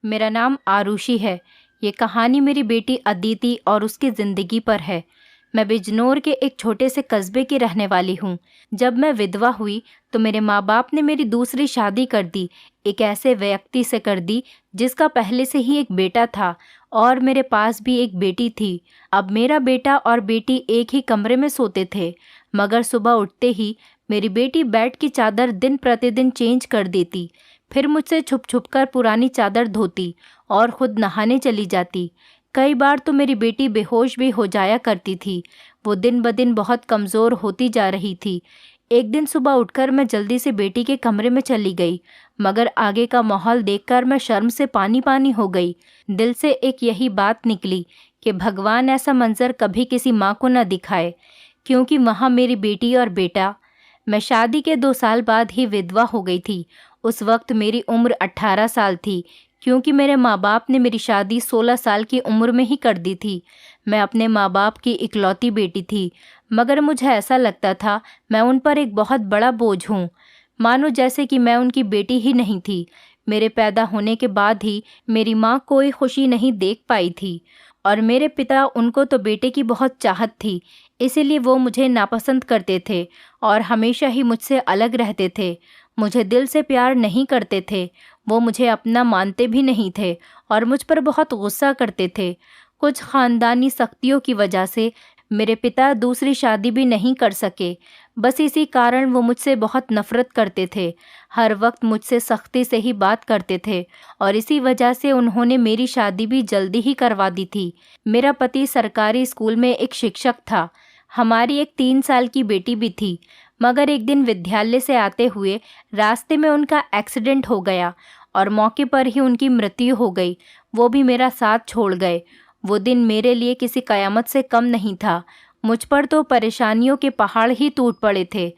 मेरा नाम आरुषि है। ये कहानी मेरी बेटी अदिति और उसकी ज़िंदगी पर है। मैं बिजनौर के एक छोटे से कस्बे की रहने वाली हूँ। जब मैं विधवा हुई तो मेरे माँ बाप ने मेरी दूसरी शादी कर दी। एक ऐसे व्यक्ति से कर दी जिसका पहले से ही एक बेटा था और मेरे पास भी एक बेटी थी। अब मेरा बेटा और बेटी एक ही कमरे में सोते थे, मगर सुबह उठते ही मेरी बेटी बेड की चादर दिन प्रतिदिन चेंज कर देती, फिर मुझसे छुप छुप कर पुरानी चादर धोती और खुद नहाने चली जाती। कई बार तो मेरी बेटी बेहोश भी हो जाया करती थी। वो दिन ब दिन बहुत कमज़ोर होती जा रही थी। एक दिन सुबह उठकर मैं जल्दी से बेटी के कमरे में चली गई, मगर आगे का माहौल देखकर मैं शर्म से पानी पानी हो गई। दिल से एक यही बात निकली कि भगवान ऐसा मंजर कभी किसी माँ को न दिखाए, क्योंकि वहाँ मेरी बेटी और बेटा। मैं शादी के 2 साल बाद ही विधवा हो गई थी। उस वक्त मेरी उम्र 18 साल थी, क्योंकि मेरे माँ बाप ने मेरी शादी 16 साल की उम्र में ही कर दी थी। मैं अपने माँ बाप की इकलौती बेटी थी, मगर मुझे ऐसा लगता था मैं उन पर एक बहुत बड़ा बोझ हूँ, मानो जैसे कि मैं उनकी बेटी ही नहीं थी। मेरे पैदा होने के बाद ही मेरी माँ कोई खुशी नहीं देख पाई थी और मेरे पिता, उनको तो बेटे की बहुत चाहत थी, इसीलिए वो मुझे नापसंद करते थे और हमेशा ही मुझसे अलग रहते थे। मुझे दिल से प्यार नहीं करते थे। वो मुझे अपना मानते भी नहीं थे और मुझ पर बहुत गुस्सा करते थे। कुछ ख़ानदानी सख्तियों की वजह से मेरे पिता दूसरी शादी भी नहीं कर सके। बस इसी कारण वो मुझसे बहुत नफ़रत करते थे। हर वक्त मुझसे सख्ती से ही बात करते थे और इसी वजह से उन्होंने मेरी शादी भी जल्दी ही करवा दी थी। मेरा पति सरकारी स्कूल में एक शिक्षक था। हमारी एक 3 साल की बेटी भी थी, मगर एक दिन विद्यालय से आते हुए रास्ते में उनका एक्सीडेंट हो गया और मौके पर ही उनकी मृत्यु हो गई। वो भी मेरा साथ छोड़ गए। वो दिन मेरे लिए किसी कयामत से कम नहीं था। मुझ पर तो परेशानियों के पहाड़ ही टूट पड़े थे।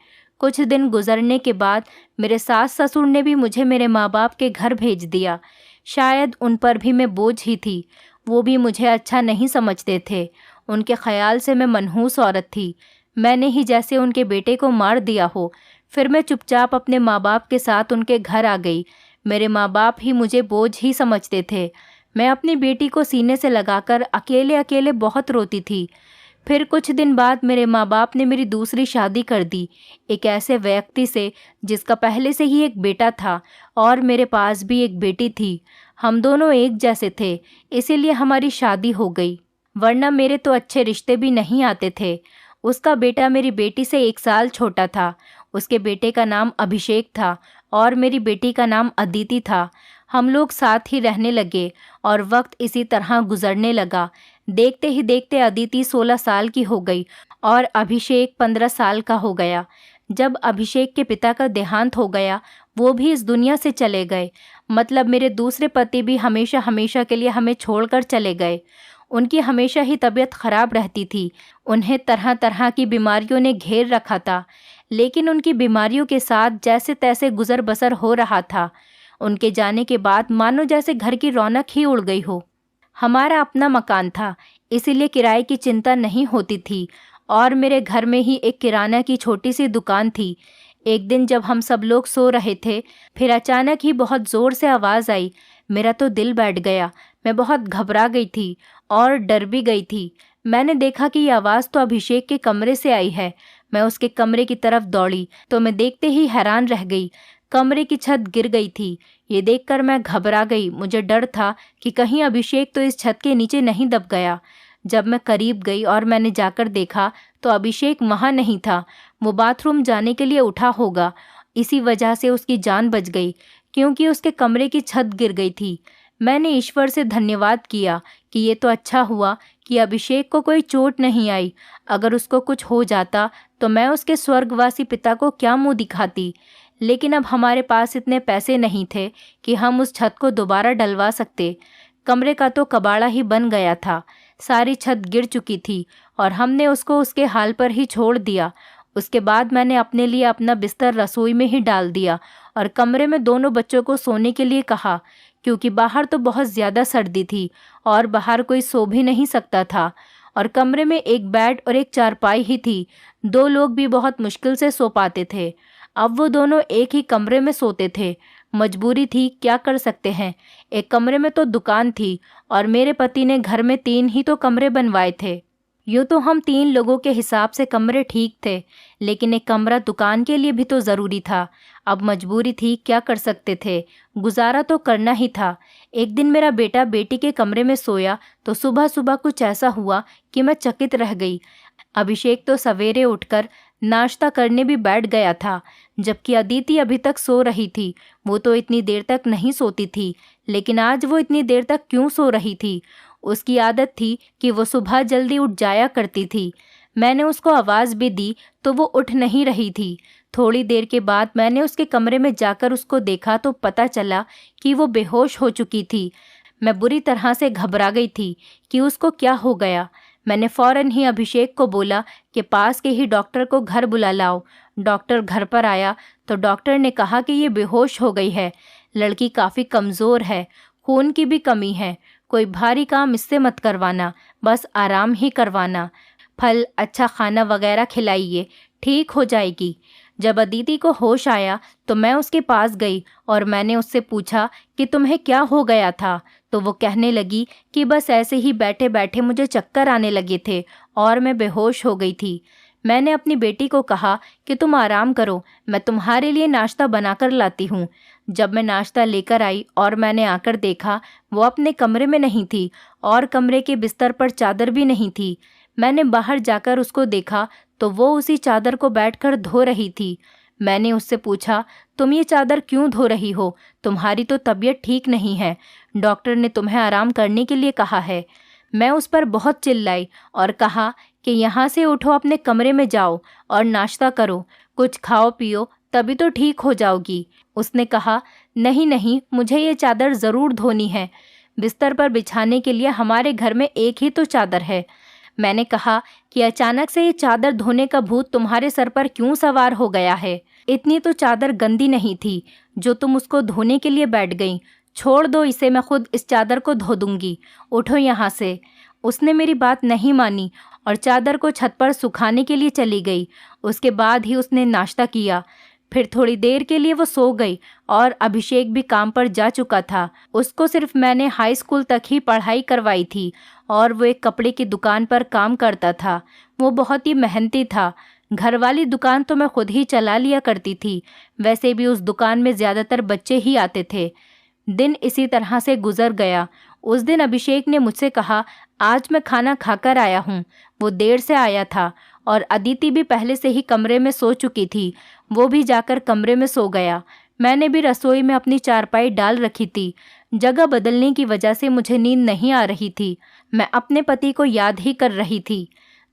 कुछ दिन गुजरने के बाद मेरे सास ससुर ने भी मुझे मेरे माँ बाप के घर भेज दिया। शायद उन पर भी मैं बोझ ही थी। वो भी मुझे अच्छा नहीं समझते थे। उनके ख्याल से मैं मनहूस औरत थी। मैंने ही जैसे उनके बेटे को मार दिया हो। फिर मैं चुपचाप अपने माँ बाप के साथ उनके घर आ गई। मेरे माँ बाप ही मुझे बोझ ही समझते थे। मैं अपनी बेटी को सीने से लगाकर अकेले अकेले बहुत रोती थी। फिर कुछ दिन बाद मेरे माँ बाप ने मेरी दूसरी शादी कर दी, एक ऐसे व्यक्ति से जिसका पहले से ही एक बेटा था और मेरे पास भी एक बेटी थी। हम दोनों एक जैसे थे, इसीलिए हमारी शादी हो गई, वरना मेरे तो अच्छे रिश्ते भी नहीं आते थे। उसका बेटा मेरी बेटी से 1 साल छोटा था। उसके बेटे का नाम अभिषेक था और मेरी बेटी का नाम अदिति था। हम लोग साथ ही रहने लगे और वक्त इसी तरह गुजरने लगा। देखते ही देखते अदिति 16 साल की हो गई और अभिषेक 15 साल का हो गया। जब अभिषेक के पिता का देहांत हो गया, वो भी इस दुनिया से चले गए। मतलब मेरे दूसरे पति भी हमेशा हमेशा के लिए हमें छोड़कर चले गए। उनकी हमेशा ही तबीयत खराब रहती थी। उन्हें तरह तरह की बीमारियों ने घेर रखा था, लेकिन उनकी बीमारियों के साथ जैसे तैसे गुजर बसर हो रहा था। उनके जाने के बाद मानो जैसे घर की रौनक ही उड़ गई हो। हमारा अपना मकान था, इसीलिए किराए की चिंता नहीं होती थी और मेरे घर में ही एक किराना की छोटी सी दुकान थी। एक दिन जब हम सब लोग सो रहे थे, फिर अचानक ही बहुत ज़ोर से आवाज़ आई। मेरा तो दिल बैठ गया। मैं बहुत घबरा गई थी और डर भी गई थी। मैंने देखा कि ये आवाज़ तो अभिषेक के कमरे से आई है। मैं उसके कमरे की तरफ दौड़ी तो मैं देखते ही हैरान रह गई। कमरे की छत गिर गई थी। ये देखकर मैं घबरा गई। मुझे डर था कि कहीं अभिषेक तो इस छत के नीचे नहीं दब गया। जब मैं करीब गई और मैंने जाकर देखा तो अभिषेक वहाँ नहीं था। वो बाथरूम जाने के लिए उठा होगा, इसी वजह से उसकी जान बच गई, क्योंकि उसके कमरे की छत गिर गई थी। मैंने ईश्वर से धन्यवाद किया कि ये तो अच्छा हुआ कि अभिषेक को कोई चोट नहीं आई। अगर उसको कुछ हो जाता तो मैं उसके स्वर्गवासी पिता को क्या मुंह दिखाती। लेकिन अब हमारे पास इतने पैसे नहीं थे कि हम उस छत को दोबारा डलवा सकते। कमरे का तो कबाड़ा ही बन गया था। सारी छत गिर चुकी थी और हमने उसको उसके हाल पर ही छोड़ दिया। उसके बाद मैंने अपने लिए अपना बिस्तर रसोई में ही डाल दिया और कमरे में दोनों बच्चों को सोने के लिए कहा, क्योंकि बाहर तो बहुत ज़्यादा सर्दी थी और बाहर कोई सो भी नहीं सकता था। और कमरे में एक बेड और एक चारपाई ही थी। 2 लोग भी बहुत मुश्किल से सो पाते थे। अब वो दोनों एक ही कमरे में सोते थे। मजबूरी थी, क्या कर सकते हैं। एक कमरे में तो दुकान थी और मेरे पति ने घर में 3 ही तो कमरे बनवाए थे। यूँ तो हम 3 लोगों के हिसाब से कमरे ठीक थे, लेकिन एक कमरा दुकान के लिए भी तो ज़रूरी था। अब मजबूरी थी, क्या कर सकते थे, गुजारा तो करना ही था। एक दिन मेरा बेटा बेटी के कमरे में सोया तो सुबह सुबह कुछ ऐसा हुआ कि मैं चकित रह गई। अभिषेक तो सवेरे उठकर नाश्ता करने भी बैठ गया था, जबकि अदिति अभी तक सो रही थी। वो तो इतनी देर तक नहीं सोती थी, लेकिन आज वो इतनी देर तक क्यों सो रही थी? उसकी आदत थी कि वो सुबह जल्दी उठ जाया करती थी। मैंने उसको आवाज़ भी दी तो वो उठ नहीं रही थी। थोड़ी देर के बाद मैंने उसके कमरे में जाकर उसको देखा तो पता चला कि वो बेहोश हो चुकी थी। मैं बुरी तरह से घबरा गई थी कि उसको क्या हो गया। मैंने फ़ौरन ही अभिषेक को बोला कि पास के ही डॉक्टर को घर बुला लाओ। डॉक्टर घर पर आया तो डॉक्टर ने कहा कि ये बेहोश हो गई है। लड़की काफ़ी कमज़ोर है, खून की भी कमी है। कोई भारी काम इससे मत करवाना, बस आराम ही करवाना। फल, अच्छा खाना वगैरह खिलाइए, ठीक हो जाएगी। जब अदिति को होश आया तो मैं उसके पास गई और मैंने उससे पूछा कि तुम्हें क्या हो गया था। तो वो कहने लगी कि बस ऐसे ही बैठे बैठे मुझे चक्कर आने लगे थे और मैं बेहोश हो गई थी। मैंने अपनी बेटी को कहा कि तुम आराम करो, मैं तुम्हारे लिए नाश्ता बनाकर लाती हूँ। जब मैं नाश्ता लेकर आई और मैंने आकर देखा, वो अपने कमरे में नहीं थी और कमरे के बिस्तर पर चादर भी नहीं थी। मैंने बाहर जाकर उसको देखा तो वो उसी चादर को बैठकर धो रही थी। मैंने उससे पूछा, तुम ये चादर क्यों धो रही हो? तुम्हारी तो तबीयत ठीक नहीं है, डॉक्टर ने तुम्हें आराम करने के लिए कहा है। मैं उस पर बहुत चिल्लाई और कहा कि यहाँ से उठो, अपने कमरे में जाओ और नाश्ता करो, कुछ खाओ पियो, तभी तो ठीक हो जाओगी। उसने कहा, नहीं नहीं, मुझे ये चादर ज़रूर धोनी है। बिस्तर पर बिछाने के लिए हमारे घर में एक ही तो चादर है। मैंने कहा कि अचानक से ये चादर धोने का भूत तुम्हारे सर पर क्यों सवार हो गया है? इतनी तो चादर गंदी नहीं थी जो तुम उसको धोने के लिए बैठ गई। छोड़ दो इसे, मैं खुद इस चादर को धो दूंगी, उठो यहाँ से। उसने मेरी बात नहीं मानी और चादर को छत पर सुखाने के लिए चली गई। उसके बाद ही उसने नाश्ता किया। फिर थोड़ी देर के लिए वो सो गई और अभिषेक भी काम पर जा चुका था। उसको सिर्फ मैंने हाई स्कूल तक ही पढ़ाई करवाई थी और वो एक कपड़े की दुकान पर काम करता था। वो बहुत ही मेहनती था। घर वाली दुकान तो मैं खुद ही चला लिया करती थी। वैसे भी उस दुकान में ज़्यादातर बच्चे ही आते थे। दिन इसी तरह से गुजर गया। उस दिन अभिषेक ने मुझसे कहा, आज मैं खाना खाकर आया हूँ। वो देर से आया था और अदिति भी पहले से ही कमरे में सो चुकी थी। वो भी जाकर कमरे में सो गया। मैंने भी रसोई में अपनी चारपाई डाल रखी थी। जगह बदलने की वजह से मुझे नींद नहीं आ रही थी। मैं अपने पति को याद ही कर रही थी।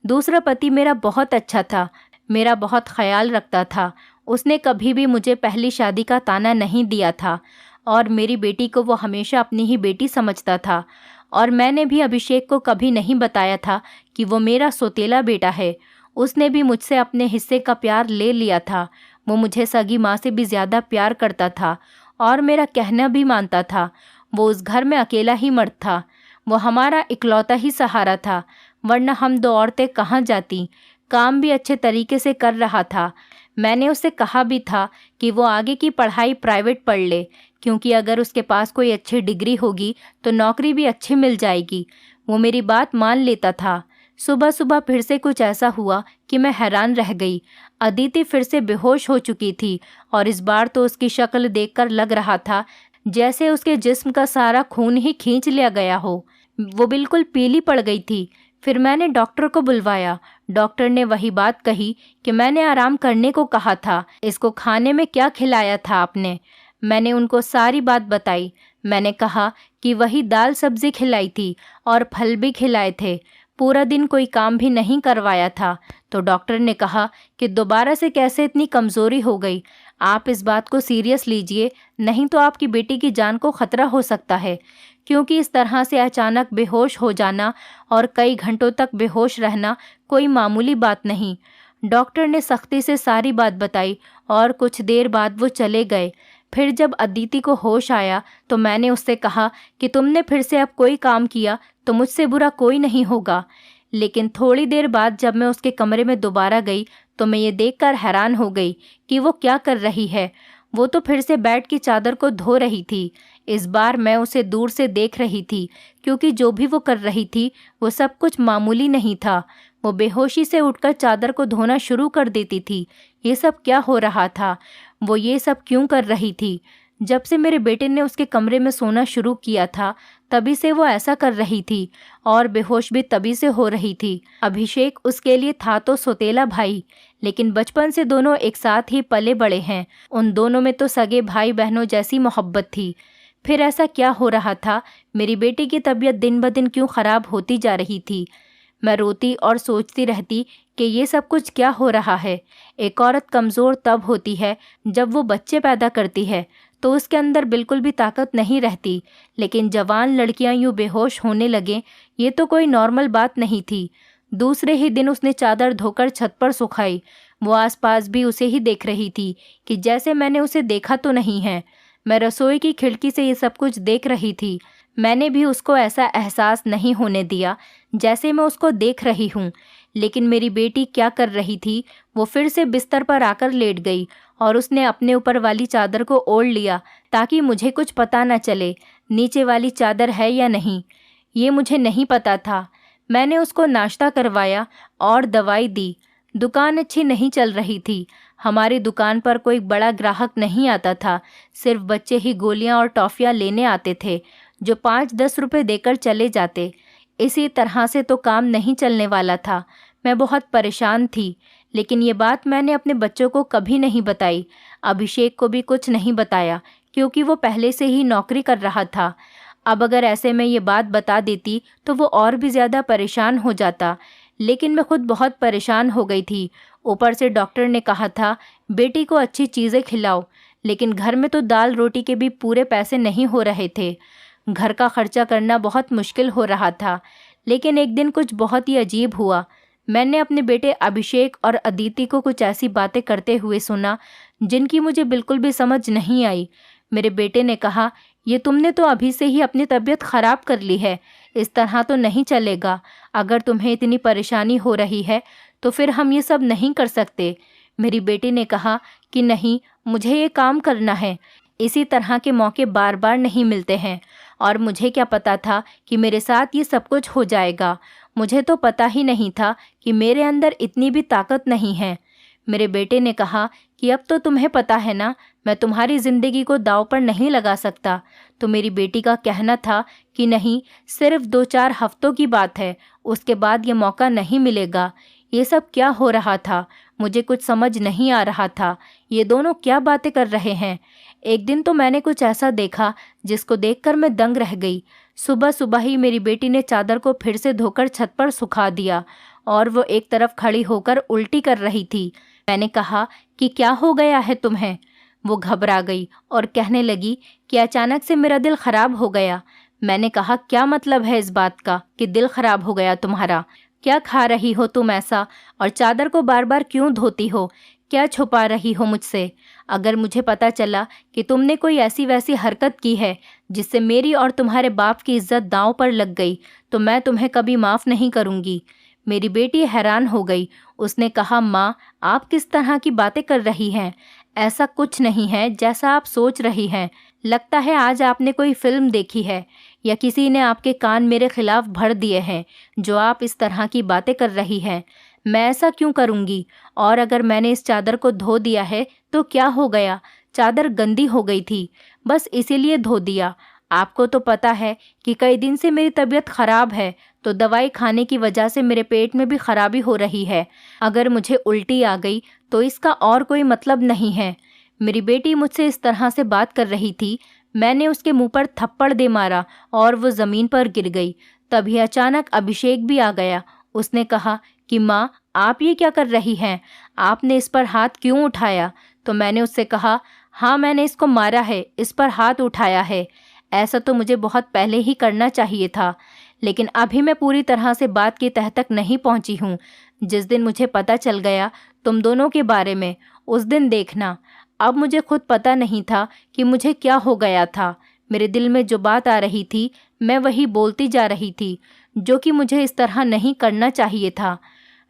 दूसरा पति मेरा बहुत अच्छा था, मेरा बहुत ख्याल रखता था। उसने कभी भी मुझे पहली शादी का ताना नहीं दिया था और मेरी बेटी को वो हमेशा अपनी ही बेटी समझता था। और मैंने भी अभिषेक को कभी नहीं बताया था कि वो मेरा सौतेला बेटा है। उसने भी मुझसे अपने हिस्से का प्यार ले लिया था। वो मुझे सगी माँ से भी ज़्यादा प्यार करता था और मेरा कहना भी मानता था। वो उस घर में अकेला ही मर्द था। वो हमारा इकलौता ही सहारा था, वरना हम 2 औरतें कहाँ जाती। काम भी अच्छे तरीके से कर रहा था। मैंने उससे कहा भी था कि वो आगे की पढ़ाई प्राइवेट पढ़ ले, क्योंकि अगर उसके पास कोई अच्छी डिग्री होगी तो नौकरी भी अच्छी मिल जाएगी। वो मेरी बात मान लेता था। सुबह सुबह फिर से कुछ ऐसा हुआ कि मैं हैरान रह गई। अदिति फिर से बेहोश हो चुकी थी और इस बार तो उसकी शक्ल देखकर लग रहा था जैसे उसके जिस्म का सारा खून ही खींच लिया गया हो। वो बिल्कुल पीली पड़ गई थी। फिर मैंने डॉक्टर को बुलवाया। डॉक्टर ने वही बात कही कि मैंने आराम करने को कहा था। इसको खाने में क्या खिलाया था आपने? मैंने उनको सारी बात बताई। मैंने कहा कि वही दाल सब्जी खिलाई थी और फल भी खिलाए थे। पूरा दिन कोई काम भी नहीं करवाया था। तो डॉक्टर ने कहा कि दोबारा से कैसे इतनी कमज़ोरी हो गई। आप इस बात को सीरियस लीजिए, नहीं तो आपकी बेटी की जान को ख़तरा हो सकता है, क्योंकि इस तरह से अचानक बेहोश हो जाना और कई घंटों तक बेहोश रहना कोई मामूली बात नहीं। डॉक्टर ने सख्ती से सारी बात बताई और कुछ देर बाद वो चले गए। फिर जब अदिति को होश आया तो मैंने उससे कहा कि तुमने फिर से अब कोई काम किया तो मुझसे बुरा कोई नहीं होगा। लेकिन थोड़ी देर बाद जब मैं उसके कमरे में दोबारा गई तो मैं ये देखकर हैरान हो गई कि वो क्या कर रही है। वो तो फिर से बैठ के चादर को धो रही थी। इस बार मैं उसे दूर से देख रही थी, क्योंकि जो भी वो कर रही थी वो सब कुछ मामूली नहीं था। वो बेहोशी से उठकर चादर को धोना शुरू कर देती थी। ये सब क्या हो रहा था? वो ये सब क्यों कर रही थी? जब से मेरे बेटे ने उसके कमरे में सोना शुरू किया था, तभी से वो ऐसा कर रही थी, और बेहोश भी तभी से हो रही थी। अभिषेक उसके लिए था तो सौतेला भाई, लेकिन बचपन से दोनों एक साथ ही पले बड़े हैं। उन दोनों में तो सगे भाई बहनों जैसी मोहब्बत थी। फिर ऐसा क्या हो रहा था? मेरी बेटी की तबीयत दिन ब दिन क्यों खराब होती जा रही थी? मैं रोती और सोचती रहती कि ये सब कुछ क्या हो रहा है। एक औरत कमज़ोर तब होती है जब वो बच्चे पैदा करती है, तो उसके अंदर बिल्कुल भी ताकत नहीं रहती। लेकिन जवान लड़कियां यूँ बेहोश होने लगें, ये तो कोई नॉर्मल बात नहीं थी। दूसरे ही दिन उसने चादर धोकर छत पर सुखाई। वो आसपास भी उसे ही देख रही थी कि जैसे मैंने उसे देखा तो नहीं है। मैं रसोई की खिड़की से ये सब कुछ देख रही थी। मैंने भी उसको ऐसा एहसास नहीं होने दिया जैसे मैं उसको देख रही हूँ। लेकिन मेरी बेटी क्या कर रही थी? वो फिर से बिस्तर पर आकर लेट गई और उसने अपने ऊपर वाली चादर को ओढ़ लिया, ताकि मुझे कुछ पता न चले नीचे वाली चादर है या नहीं। ये मुझे नहीं पता था। मैंने उसको नाश्ता करवाया और दवाई दी। दुकान अच्छी नहीं चल रही थी। हमारी दुकान पर कोई बड़ा ग्राहक नहीं आता था। सिर्फ बच्चे ही गोलियां और टॉफ़ियाँ लेने आते थे, जो 5-10 रुपए देकर चले जाते। इसी तरह से तो काम नहीं चलने वाला था। मैं बहुत परेशान थी, लेकिन ये बात मैंने अपने बच्चों को कभी नहीं बताई। अभिषेक को भी कुछ नहीं बताया, क्योंकि वो पहले से ही नौकरी कर रहा था। अब अगर ऐसे में ये बात बता देती तो वो और भी ज़्यादा परेशान हो जाता। लेकिन मैं खुद बहुत परेशान हो गई थी। ऊपर से डॉक्टर ने कहा था बेटी को अच्छी चीज़ें खिलाओ, लेकिन घर में तो दाल रोटी के भी पूरे पैसे नहीं हो रहे थे। घर का खर्चा करना बहुत मुश्किल हो रहा था। लेकिन एक दिन कुछ बहुत ही अजीब हुआ। मैंने अपने बेटे अभिषेक और अदिति को कुछ ऐसी बातें करते हुए सुना जिनकी मुझे बिल्कुल भी समझ नहीं आई। मेरे बेटे ने कहा, ये तुमने तो अभी से ही अपनी तबीयत ख़राब कर ली है। इस तरह तो नहीं चलेगा। अगर तुम्हें इतनी परेशानी हो रही है तो फिर हम ये सब नहीं कर सकते। मेरी बेटी ने कहा कि नहीं, मुझे ये काम करना है। इसी तरह के मौके बार बार नहीं मिलते हैं, और मुझे क्या पता था कि मेरे साथ ये सब कुछ हो जाएगा। मुझे तो पता ही नहीं था कि मेरे अंदर इतनी भी ताकत नहीं है। मेरे बेटे ने कहा कि अब तो तुम्हें पता है ना, मैं तुम्हारी ज़िंदगी को दांव पर नहीं लगा सकता। तो मेरी बेटी का कहना था कि नहीं, सिर्फ 2-4 हफ्तों की बात है, उसके बाद ये मौका नहीं मिलेगा। ये सब क्या हो रहा था? मुझे कुछ समझ नहीं आ रहा था। ये दोनों क्या बातें कर रहे हैं? एक दिन तो मैंने कुछ ऐसा देखा जिसको देखकर मैं दंग रह गई। सुबह सुबह ही मेरी बेटी ने चादर को फिर से धोकर छत पर सुखा दिया, और वो एक तरफ खड़ी होकर उल्टी कर रही थी। मैंने कहा कि क्या हो गया है तुम्हें? वो घबरा गई और कहने लगी कि अचानक से मेरा दिल खराब हो गया। मैंने कहा, क्या मतलब है इस बात का कि दिल खराब हो गया तुम्हारा? क्या खा रही हो तुम ऐसा, और चादर को बार बार क्यों धोती हो? क्या छुपा रही हो मुझसे? अगर मुझे पता चला कि तुमने कोई ऐसी वैसी हरकत की है जिससे मेरी और तुम्हारे बाप की इज्जत दांव पर लग गई, तो मैं तुम्हें कभी माफ़ नहीं करूँगी। मेरी बेटी हैरान हो गई। उसने कहा, माँ, आप किस तरह की बातें कर रही हैं? ऐसा कुछ नहीं है जैसा आप सोच रही हैं। लगता है आज आपने कोई फिल्म देखी है, या किसी ने आपके कान मेरे खिलाफ भर दिए हैं, जो आप इस तरह की बातें कर रही हैं। मैं ऐसा क्यों करूँगी? और अगर मैंने इस चादर को धो दिया है तो क्या हो गया? चादर गंदी हो गई थी, बस इसीलिए धो दिया। आपको तो पता है कि कई दिन से मेरी तबीयत ख़राब है, तो दवाई खाने की वजह से मेरे पेट में भी खराबी हो रही है। अगर मुझे उल्टी आ गई तो इसका और कोई मतलब नहीं है। मेरी बेटी मुझसे इस तरह से बात कर रही थी। मैंने उसके मुंह पर थप्पड़ दे मारा और वो ज़मीन पर गिर गई। तभी अचानक अभिषेक भी आ गया। उसने कहा कि माँ, आप ये क्या कर रही हैं? आपने इस पर हाथ क्यों उठाया? तो मैंने उससे कहा, हाँ, मैंने इसको मारा है, इस पर हाथ उठाया है। ऐसा तो मुझे बहुत पहले ही करना चाहिए था, लेकिन अभी मैं पूरी तरह से बात की तह तक नहीं पहुंची हूँ। जिस दिन मुझे पता चल गया तुम दोनों के बारे में, उस दिन देखना। अब मुझे खुद पता नहीं था कि मुझे क्या हो गया था। मेरे दिल में जो बात आ रही थी मैं वही बोलती जा रही थी, जो कि मुझे इस तरह नहीं करना चाहिए था।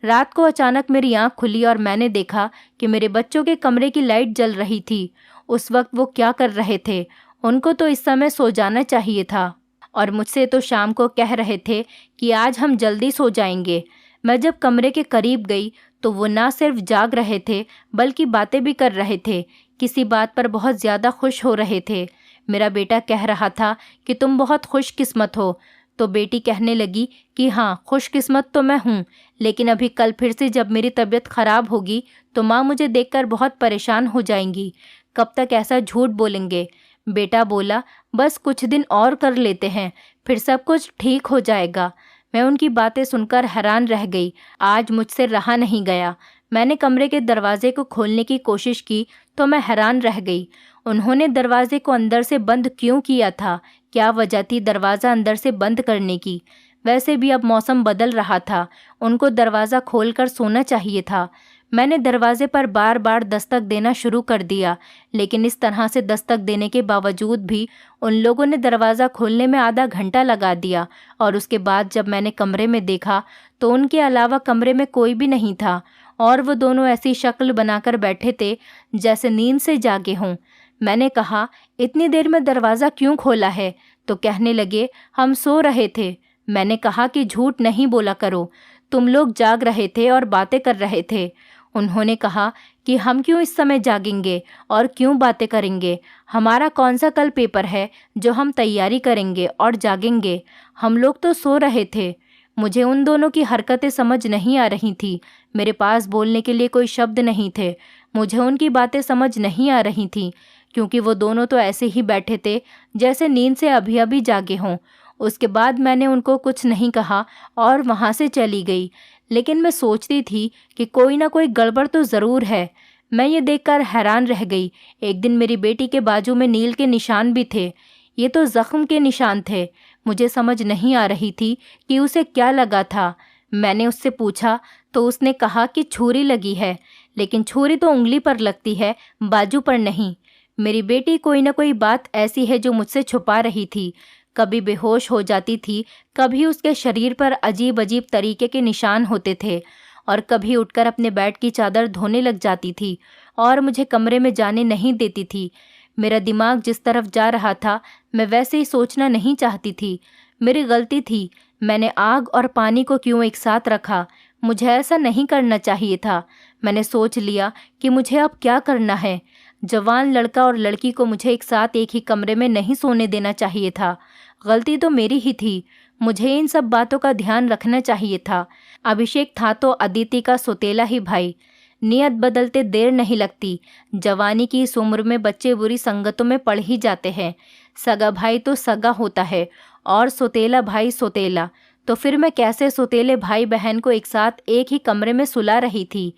रात को अचानक मेरी आँख खुली और मैंने देखा कि मेरे बच्चों के कमरे की लाइट जल रही थी। उस वक्त वो क्या कर रहे थे? उनको तो इस समय सो जाना चाहिए था और मुझसे तो शाम को कह रहे थे कि आज हम जल्दी सो जाएंगे। मैं जब कमरे के करीब गई तो वो ना सिर्फ जाग रहे थे बल्कि बातें भी कर रहे थे। किसी बात पर बहुत ज़्यादा खुश हो रहे थे। मेरा बेटा कह रहा था कि तुम बहुत खुशकिस्मत हो। तो बेटी कहने लगी कि हाँ, खुशकिस्मत तो मैं हूँ, लेकिन अभी कल फिर से जब मेरी तबीयत ख़राब होगी तो माँ मुझे देखकर बहुत परेशान हो जाएंगी। कब तक ऐसा झूठ बोलेंगे? बेटा बोला, बस कुछ दिन और कर लेते हैं, फिर सब कुछ ठीक हो जाएगा। मैं उनकी बातें सुनकर हैरान रह गई। आज मुझसे रहा नहीं गया। मैंने कमरे के दरवाजे को खोलने की कोशिश की तो मैं हैरान रह गई। उन्होंने दरवाजे को अंदर से बंद क्यों किया था? क्या वजह थी दरवाज़ा अंदर से बंद करने की? वैसे भी अब मौसम बदल रहा था, उनको दरवाज़ा खोलकर सोना चाहिए था। मैंने दरवाजे पर बार बार दस्तक देना शुरू कर दिया, लेकिन इस तरह से दस्तक देने के बावजूद भी उन लोगों ने दरवाज़ा खोलने में आधा घंटा लगा दिया। और उसके बाद जब मैंने कमरे में देखा तो उनके अलावा कमरे में कोई भी नहीं था और वो दोनों ऐसी शक्ल बनाकर बैठे थे जैसे नींद से जागे हों। मैंने कहा, इतनी देर में दरवाज़ा क्यों खोला है? तो कहने लगे, हम सो रहे थे। मैंने कहा कि झूठ नहीं बोला करो, तुम लोग जाग रहे थे और बातें कर रहे थे। उन्होंने कहा कि हम क्यों इस समय जागेंगे और क्यों बातें करेंगे? हमारा कौन सा कल पेपर है जो हम तैयारी करेंगे और जागेंगे? हम लोग तो सो रहे थे। मुझे उन दोनों की हरकतें समझ नहीं आ रही थी। मेरे पास बोलने के लिए कोई शब्द नहीं थे। मुझे उनकी बातें समझ नहीं आ रही थी क्योंकि वो दोनों तो ऐसे ही बैठे थे जैसे नींद से अभी अभी जागे हों। उसके बाद मैंने उनको कुछ नहीं कहा और वहाँ से चली गई। लेकिन मैं सोचती थी कि कोई ना कोई गड़बड़ तो ज़रूर है। मैं ये देखकर हैरान रह गई। एक दिन मेरी बेटी के बाजू में नील के निशान भी थे। ये तो ज़ख्म के निशान थे। मुझे समझ नहीं आ रही थी कि उसे क्या लगा था। मैंने उससे पूछा तो उसने कहा कि छुरी लगी है, लेकिन छुरी तो उंगली पर लगती है, बाजू पर नहीं। मेरी बेटी कोई ना कोई बात ऐसी है जो मुझसे छुपा रही थी। कभी बेहोश हो जाती थी, कभी उसके शरीर पर अजीब अजीब तरीके के निशान होते थे और कभी उठकर अपने बेड की चादर धोने लग जाती थी और मुझे कमरे में जाने नहीं देती थी। मेरा दिमाग जिस तरफ जा रहा था मैं वैसे ही सोचना नहीं चाहती थी। मेरी गलती थी। मैंने आग और पानी को क्यों एक साथ रखा? मुझे ऐसा नहीं करना चाहिए था। मैंने सोच लिया कि मुझे अब क्या करना है। जवान लड़का और लड़की को मुझे एक साथ एक ही कमरे में नहीं सोने देना चाहिए था। गलती तो मेरी ही थी। मुझे इन सब बातों का ध्यान रखना चाहिए था। अभिषेक था तो अदिति का सौतेला ही भाई। नियत बदलते देर नहीं लगती। जवानी की इस उम्र में बच्चे बुरी संगतों में पड़ ही जाते हैं। सगा भाई तो सगा होता है और सौतेला भाई सौतेला। तो फिर मैं कैसे सौतेले भाई बहन को एक साथ एक ही कमरे में सुला रही थी?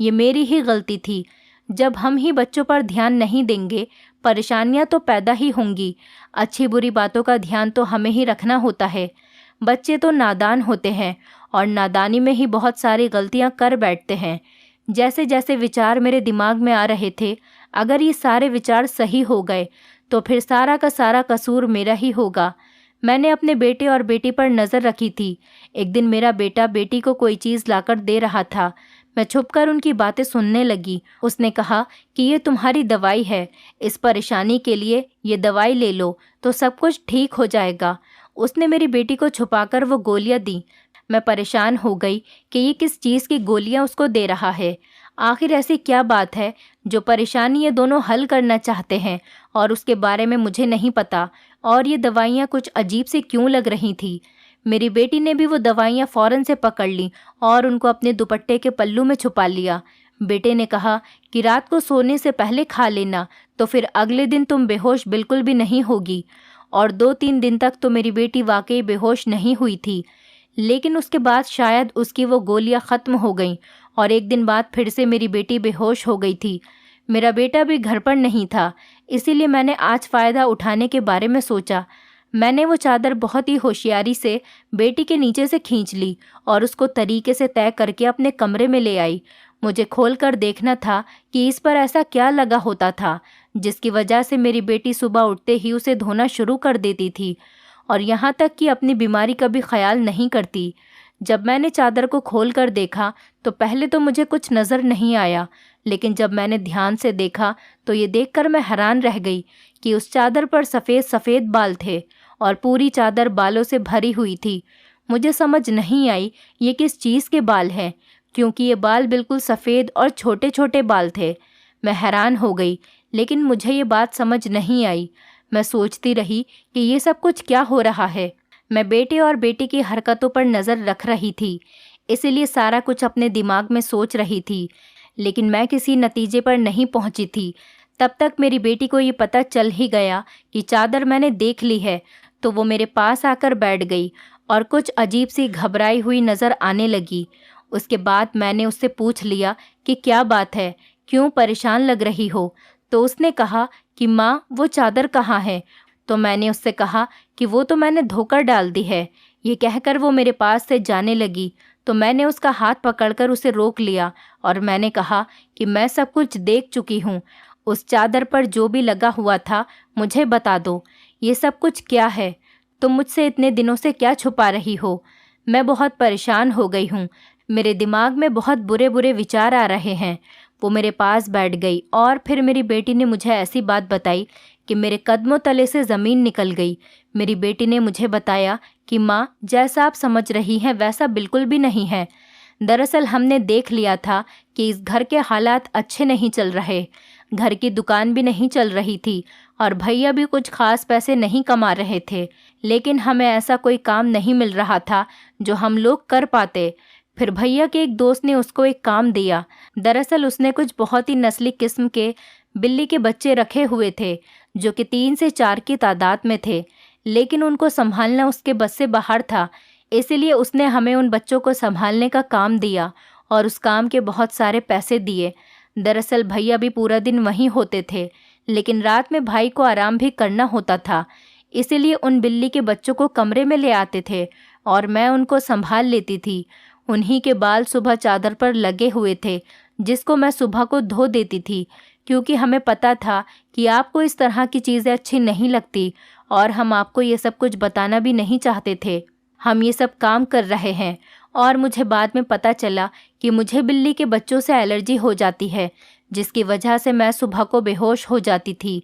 ये मेरी ही गलती थी। जब हम ही बच्चों पर ध्यान नहीं देंगे, परेशानियां तो पैदा ही होंगी। अच्छी बुरी बातों का ध्यान तो हमें ही रखना होता है। बच्चे तो नादान होते हैं और नादानी में ही बहुत सारी गलतियां कर बैठते हैं। जैसे जैसे विचार मेरे दिमाग में आ रहे थे, अगर ये सारे विचार सही हो गए तो फिर सारा का सारा कसूर मेरा ही होगा। मैंने अपने बेटे और बेटी पर नज़र रखी थी। एक दिन मेरा बेटा बेटी को कोई चीज़ लाकर दे रहा था। मैं छुपकर उनकी बातें सुनने लगी। उसने कहा कि ये तुम्हारी दवाई है, इस परेशानी के लिए ये दवाई ले लो तो सब कुछ ठीक हो जाएगा। उसने मेरी बेटी को छुपाकर वो गोलियां दी। मैं परेशान हो गई कि ये किस चीज़ की गोलियां उसको दे रहा है। आखिर ऐसी क्या बात है जो परेशानी ये दोनों हल करना चाहते हैं और उसके बारे में मुझे नहीं पता। और ये दवाइयाँ कुछ अजीब सी क्यों लग रही थी? मेरी बेटी ने भी वो दवाइयाँ फ़ौरन से पकड़ ली और उनको अपने दुपट्टे के पल्लू में छुपा लिया। बेटे ने कहा कि रात को सोने से पहले खा लेना, तो फिर अगले दिन तुम बेहोश बिल्कुल भी नहीं होगी। और 2-3 दिन तक तो मेरी बेटी वाकई बेहोश नहीं हुई थी, लेकिन उसके बाद शायद उसकी वो गोलियां ख़त्म हो गईं और एक दिन बाद फिर से मेरी बेटी बेहोश हो गई थी। मेरा बेटा भी घर पर नहीं था, इसीलिए मैंने आज फ़ायदा उठाने के बारे में सोचा। मैंने वो चादर बहुत ही होशियारी से बेटी के नीचे से खींच ली और उसको तरीके से तय करके अपने कमरे में ले आई। मुझे खोलकर देखना था कि इस पर ऐसा क्या लगा होता था जिसकी वजह से मेरी बेटी सुबह उठते ही उसे धोना शुरू कर देती थी और यहाँ तक कि अपनी बीमारी का भी ख्याल नहीं करती। जब मैंने चादर को खोलकर देखा तो पहले तो मुझे कुछ नज़र नहीं आया, लेकिन जब मैंने ध्यान से देखा तो ये देखकर मैं हैरान रह गई कि उस चादर पर सफ़ेद सफ़ेद बाल थे और पूरी चादर बालों से भरी हुई थी। मुझे समझ नहीं आई ये किस चीज़ के बाल हैं, क्योंकि ये बाल बिल्कुल सफ़ेद और छोटे छोटे बाल थे। मैं हैरान हो गई, लेकिन मुझे ये बात समझ नहीं आई। मैं सोचती रही कि ये सब कुछ क्या हो रहा है। मैं बेटे और बेटी की हरकतों पर नज़र रख रही थी, इसीलिए सारा कुछ अपने दिमाग में सोच रही थी, लेकिन मैं किसी नतीजे पर नहीं पहुंची थी। तब तक मेरी बेटी को ये पता चल ही गया कि चादर मैंने देख ली है, तो वो मेरे पास आकर बैठ गई और कुछ अजीब सी घबराई हुई नज़र आने लगी। उसके बाद मैंने उससे पूछ लिया कि क्या बात है, क्यों परेशान लग रही हो। तो उसने कहा कि माँ, वो चादर कहाँ है। तो मैंने उससे कहा कि वो तो मैंने धोकर डाल दी है। ये कहकर वो मेरे पास से जाने लगी, तो मैंने उसका हाथ पकड़कर उसे रोक लिया और मैंने कहा कि मैं सब कुछ देख चुकी हूँ। उस चादर पर जो भी लगा हुआ था मुझे बता दो, ये सब कुछ क्या है? तुम मुझसे इतने दिनों से क्या छुपा रही हो? मैं बहुत परेशान हो गई हूँ। मेरे दिमाग में बहुत बुरे बुरे विचार आ रहे हैं। वो मेरे पास बैठ गई और फिर मेरी बेटी ने मुझे ऐसी बात बताई कि मेरे कदमों तले से ज़मीन निकल गई। मेरी बेटी ने मुझे बताया कि माँ, जैसा आप समझ रही हैं वैसा बिल्कुल भी नहीं है। दरअसल हमने देख लिया था कि इस घर के हालात अच्छे नहीं चल रहे। घर की दुकान भी नहीं चल रही थी और भैया भी कुछ खास पैसे नहीं कमा रहे थे, लेकिन हमें ऐसा कोई काम नहीं मिल रहा था जो हम लोग कर पाते। फिर भैया के एक दोस्त ने उसको एक काम दिया। दरअसल उसने कुछ बहुत ही नस्ली किस्म के बिल्ली के बच्चे रखे हुए थे, जो कि 3 से 4 की तादाद में थे, लेकिन उनको संभालना उसके बस से बाहर था। इसीलिए उसने हमें उन बच्चों को संभालने का काम दिया और उस काम के बहुत सारे पैसे दिए। दरअसल भैया भी पूरा दिन वहीं होते थे, लेकिन रात में भाई को आराम भी करना होता था, इसीलिए उन बिल्ली के बच्चों को कमरे में ले आते थे और मैं उनको संभाल लेती थी। उन्हीं के बाल सुबह चादर पर लगे हुए थे, जिसको मैं सुबह को धो देती थी, क्योंकि हमें पता था कि आपको इस तरह की चीज़ें अच्छी नहीं लगती और हम आपको ये सब कुछ बताना भी नहीं चाहते थे। हम ये सब काम कर रहे हैं और मुझे बाद में पता चला कि मुझे बिल्ली के बच्चों से एलर्जी हो जाती है, जिसकी वजह से मैं सुबह को बेहोश हो जाती थी।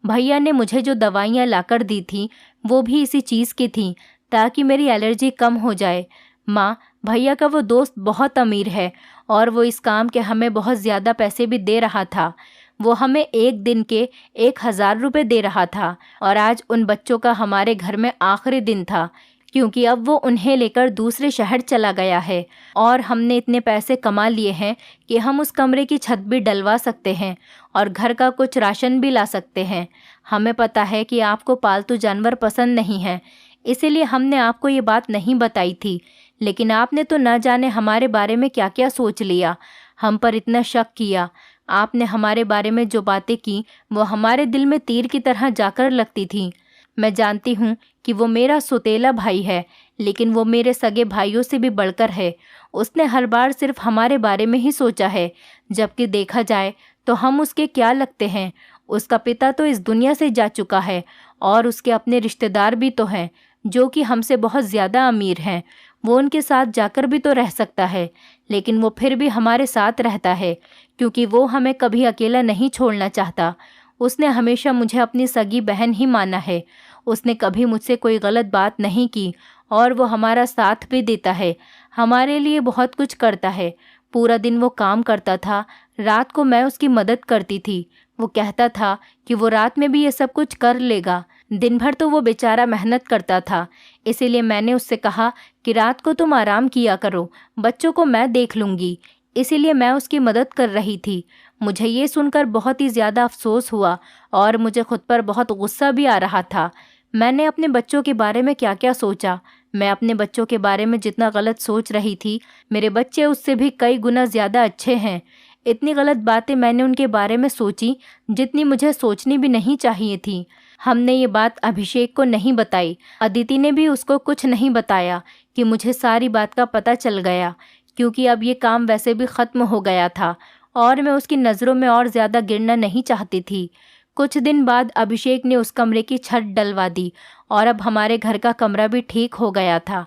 भैया ने मुझे जो दवाइयाँ लाकर दी थी वो भी इसी चीज़ की थी, ताकि मेरी एलर्जी कम हो जाए। माँ, भैया का वो दोस्त बहुत अमीर है और वो इस काम के हमें बहुत ज़्यादा पैसे भी दे रहा था। वो हमें एक दिन के 1000 रुपये दे रहा था और आज उन बच्चों का हमारे घर में आखिरी दिन था, क्योंकि अब वो उन्हें लेकर दूसरे शहर चला गया है और हमने इतने पैसे कमा लिए हैं कि हम उस कमरे की छत भी डलवा सकते हैं और घर का कुछ राशन भी ला सकते हैं। हमें पता है कि आपको पालतू जानवर पसंद नहीं हैं, इसीलिए हमने आपको ये बात नहीं बताई थी, लेकिन आपने तो न जाने हमारे बारे में क्या क्या सोच लिया, हम पर इतना शक किया। आपने हमारे बारे में जो बातें की वो हमारे दिल में तीर की तरह जाकर लगती थीं। मैं जानती हूँ कि वो मेरा सौतेला भाई है, लेकिन वो मेरे सगे भाइयों से भी बढ़कर है। उसने हर बार सिर्फ हमारे बारे में ही सोचा है, जबकि देखा जाए तो हम उसके क्या लगते हैं। उसका पिता तो इस दुनिया से जा चुका है और उसके अपने रिश्तेदार भी तो हैं, जो कि हमसे बहुत ज़्यादा अमीर हैं। वो उनके साथ जाकर भी तो रह सकता है, लेकिन वो फिर भी हमारे साथ रहता है, क्योंकि वो हमें कभी अकेला नहीं छोड़ना चाहता। उसने हमेशा मुझे अपनी सगी बहन ही माना है। उसने कभी मुझसे कोई गलत बात नहीं की और वो हमारा साथ भी देता है, हमारे लिए बहुत कुछ करता है। पूरा दिन वो काम करता था, रात को मैं उसकी मदद करती थी। वो कहता था कि वो रात में भी ये सब कुछ कर लेगा। दिन भर तो वो बेचारा मेहनत करता था, इसीलिए मैंने उससे कहा कि रात को तुम आराम किया करो, बच्चों को मैं देख लूँगी। इसीलिए मैं उसकी मदद कर रही थी। मुझे ये सुनकर बहुत ही ज़्यादा अफसोस हुआ और मुझे खुद पर बहुत गुस्सा भी आ रहा था। मैंने अपने बच्चों के बारे में क्या क्या सोचा। मैं अपने बच्चों के बारे में जितना गलत सोच रही थी, मेरे बच्चे उससे भी कई गुना ज़्यादा अच्छे हैं। इतनी गलत बातें मैंने उनके बारे में सोची जितनी मुझे सोचनी भी नहीं चाहिए थी। हमने ये बात अभिषेक को नहीं बताई। अदिति ने भी उसको कुछ नहीं बताया कि मुझे सारी बात का पता चल गया, क्योंकि अब ये काम वैसे भी ख़त्म हो गया था और मैं उसकी नज़रों में और ज़्यादा गिरना नहीं चाहती थी। कुछ दिन बाद अभिषेक ने उस कमरे की छत डलवा दी और अब हमारे घर का कमरा भी ठीक हो गया था।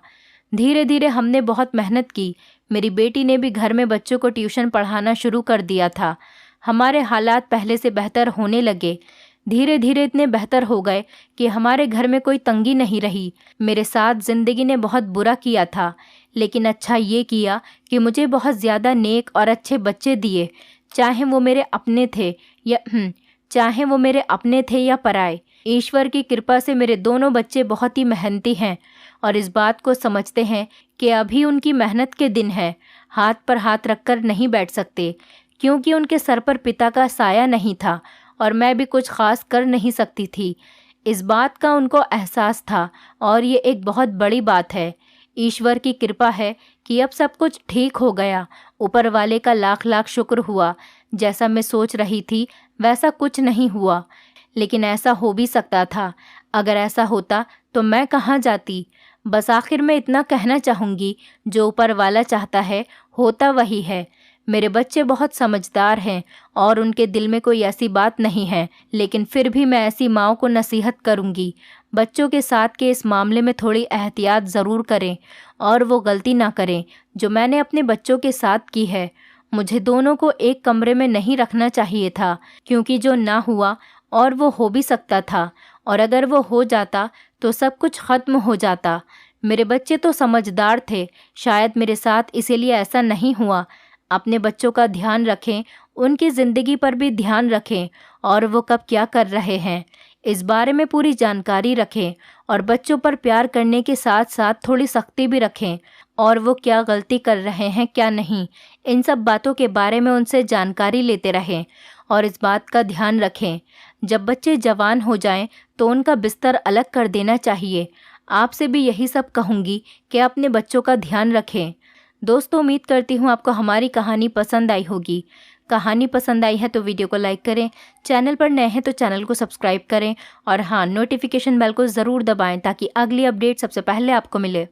धीरे धीरे हमने बहुत मेहनत की। मेरी बेटी ने भी घर में बच्चों को ट्यूशन पढ़ाना शुरू कर दिया था। हमारे हालात पहले से बेहतर होने लगे। धीरे धीरे इतने बेहतर हो गए कि हमारे घर में कोई तंगी नहीं रही। मेरे साथ ज़िंदगी ने बहुत बुरा किया था, लेकिन अच्छा ये किया कि मुझे बहुत ज़्यादा नेक और अच्छे बच्चे दिए, चाहे वो मेरे अपने थे या पराए। ईश्वर की कृपा से मेरे दोनों बच्चे बहुत ही मेहनती हैं और इस बात को समझते हैं कि अभी उनकी मेहनत के दिन हैं। हाथ पर हाथ रखकर नहीं बैठ सकते, क्योंकि उनके सर पर पिता का साया नहीं था और मैं भी कुछ खास कर नहीं सकती थी। इस बात का उनको एहसास था और ये एक बहुत बड़ी बात है। ईश्वर की कृपा है कि अब सब कुछ ठीक हो गया। ऊपर वाले का लाख लाख शुक्र हुआ। जैसा मैं सोच रही थी वैसा कुछ नहीं हुआ, लेकिन ऐसा हो भी सकता था। अगर ऐसा होता तो मैं कहाँ जाती। बस आखिर में इतना कहना चाहूँगी, जो ऊपर वाला चाहता है होता वही है। मेरे बच्चे बहुत समझदार हैं और उनके दिल में कोई ऐसी बात नहीं है, लेकिन फिर भी मैं ऐसी माँओं को नसीहत करूँगी, बच्चों के साथ के इस मामले में थोड़ी एहतियात ज़रूर करें और वो गलती ना करें जो मैंने अपने बच्चों के साथ की है। मुझे दोनों को एक कमरे में नहीं रखना चाहिए था, क्योंकि जो ना हुआ और वो हो भी सकता था, और अगर वो हो जाता तो सब कुछ ख़त्म हो जाता। मेरे बच्चे तो समझदार थे, शायद मेरे साथ इसीलिए ऐसा नहीं हुआ। अपने बच्चों का ध्यान रखें, उनकी ज़िंदगी पर भी ध्यान रखें और वो कब क्या कर रहे हैं इस बारे में पूरी जानकारी रखें, और बच्चों पर प्यार करने के साथ साथ थोड़ी सख्ती भी रखें, और वो क्या गलती कर रहे हैं क्या नहीं, इन सब बातों के बारे में उनसे जानकारी लेते रहें और इस बात का ध्यान रखें। जब बच्चे जवान हो जाएं तो उनका बिस्तर अलग कर देना चाहिए। आपसे भी यही सब कहूँगी कि अपने बच्चों का ध्यान रखें। दोस्तों, उम्मीद करती हूँ आपको हमारी कहानी पसंद आई होगी। कहानी पसंद आई है तो वीडियो को लाइक करें, चैनल पर नए हैं तो चैनल को सब्सक्राइब करें और हाँ, नोटिफिकेशन बेल को ज़रूर दबाएं ताकि अगली अपडेट सबसे पहले आपको मिले।